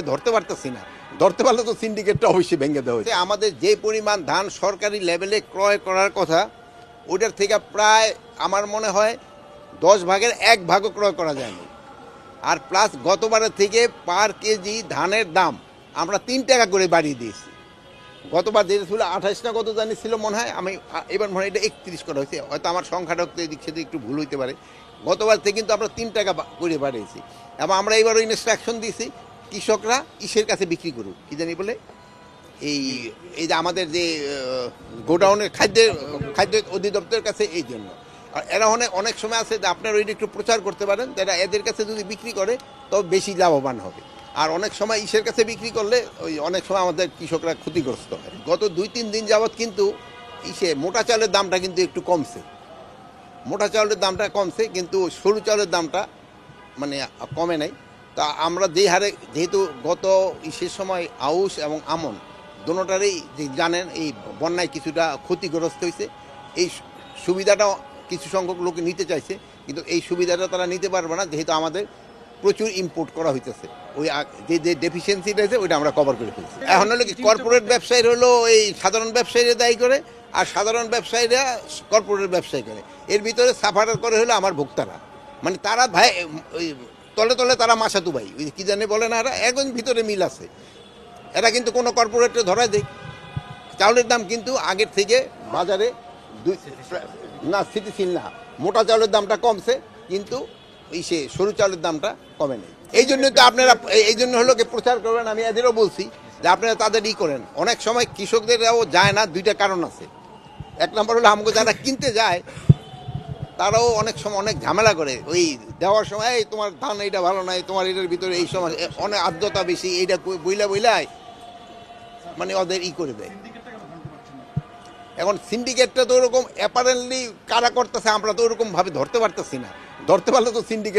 ধরতে পারতেছি না। ধরতে পারলে তো সিন্ডিকেটটা অবশ্যই ভেঙে দেওয়া হয়েছে। আমাদের যে পরিমাণ ধান সরকারি লেভেলে ক্রয় করার কথা, ওটার থেকে প্রায় আমার মনে হয় 10 ভাগের 1 ভাগও ক্রয় করা যায়নি। আর প্লাস গতবারের থেকে পার কেজি ধানের দাম আমরা 3 টাকা করে বাড়িয়ে দিয়েছি। গতবার যেটা ছিল 28 না কত জানি ছিল মনে হয়, আমি এবার মনে হয় এটা 31 করা হয়েছে। হয়তো আমার সংখ্যাটা এদিক সেদিক একটু ভুল হইতে পারে। গতবার থেকে কিন্তু আমরা 3 টাকা করে বাড়িয়েছি। এবং আমরা এবারও ইনস্ট্রাকশন দিয়েছি কৃষকরা ইসের কাছে বিক্রি করুক, কি জানি বলে এই এই যে আমাদের যে গোডাউনের খাদ্য অধিদপ্তরের কাছে। এই জন্য আর এরা অনেক সময় আছে যে আপনারা ওইটা একটু প্রচার করতে পারেন, এরা এদের কাছে যদি বিক্রি করে তবে বেশি লাভবান হবে। আর অনেক সময় ইসের কাছে বিক্রি করলে ওই অনেক সময় আমাদের কৃষকরা ক্ষতিগ্রস্ত হয়। গত 2-3 দিন যাবৎ কিন্তু মোটা চালের দামটা কিন্তু একটু কমছে। মোটা চাউলের দামটা কমছে, কিন্তু সরু চাউলের দামটা মানে কমে নাই। তা আমরা যেই হারে, যেহেতু গত ইসের সময় আউশ এবং আমন দোনোটারই যে জানেন এই বন্যায় কিছুটা ক্ষতিগ্রস্ত হয়েছে। এই সুবিধাটা কিছু সংখ্যক লোক নিতে চাইছে, কিন্তু এই সুবিধাটা তারা নিতে পারবে না, যেহেতু আমাদের প্রচুর ইম্পোর্ট করা হইতেছে। ওই যে ডেফিসিয়েন্সি রয়েছে ওইটা আমরা কভার করে ফেলছি। এখন হলো কি কর্পোরেট ব্যবসায়ীরা হলো এই সাধারণ ব্যবসায়ীরা দায়ী করে, আর সাধারণ ব্যবসায়ীরা কর্পোরেট ব্যবসায়ী করে। এর ভিতরে সাফার করে হলো আমার ভোক্তারা, মানে তারা ভাই ওই তলে তলে তারা মাসাতু ভাই, ওই কি জানে বলে না, এরা একজন ভিতরে মিল আছে। এরা কিন্তু কোনো কর্পোরেটে ধরা দেয়। চাউলের দাম কিন্তু আগের থেকে বাজারে না স্থিতিশীল না। মোটা চাউলের দামটা কমছে, কিন্তু সরু চাউলের দামটা কমে নেই। এই জন্য তো আপনারা এই জন্য হলো কি প্রচার করবেন। আমি এদেরও বলছি যে আপনারা তাদের করেন। অনেক সময় কৃষকদেরও যায় না, দুইটা কারণ আছে। 1 নম্বর হলো আমাকে যারা কিনতে যায় তারাও অনেক সময় অনেক ঝামেলা করে। ওই দেওয়ার সময় এই তোমার ধান এইটা ভালো নয়, তোমার এটার ভিতরে এই সময় অনেক আর্দ্রতা বেশি, এইটা বইলাই মানে ওদের করে দেয়। এখন সিন্ডিকেটটা তো ওরকম অ্যাপারেন্টলি কারা করতেছে আমরা তো ওরকম ভাবে ধরতে পারতেছি না। ধরতে পারলে তো সিন্ডিকেট